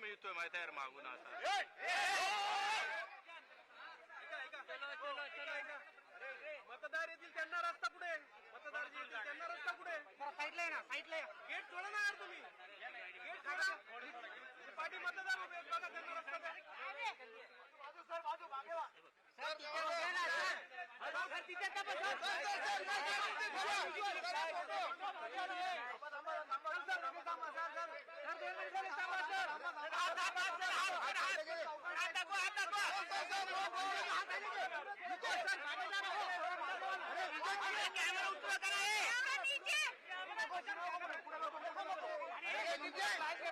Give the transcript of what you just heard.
मिळतोय माहिती आहे मागून आता. मतदार येतील त्यांना रस्ता पुढे, मतदार जे येतील त्यांना रस्ता पुढे. साईडला आहे ना, साईडला गेट सोडा ना यार तुम्ही, गेट सोडा. पाठी मतदार उभे आहेत बघा, त्यांना रस्ता द्या. बाजू सर, बाजू मागे वा सर, तिथे उभे ना सर, तिथे थांबा सर. कॅमेरा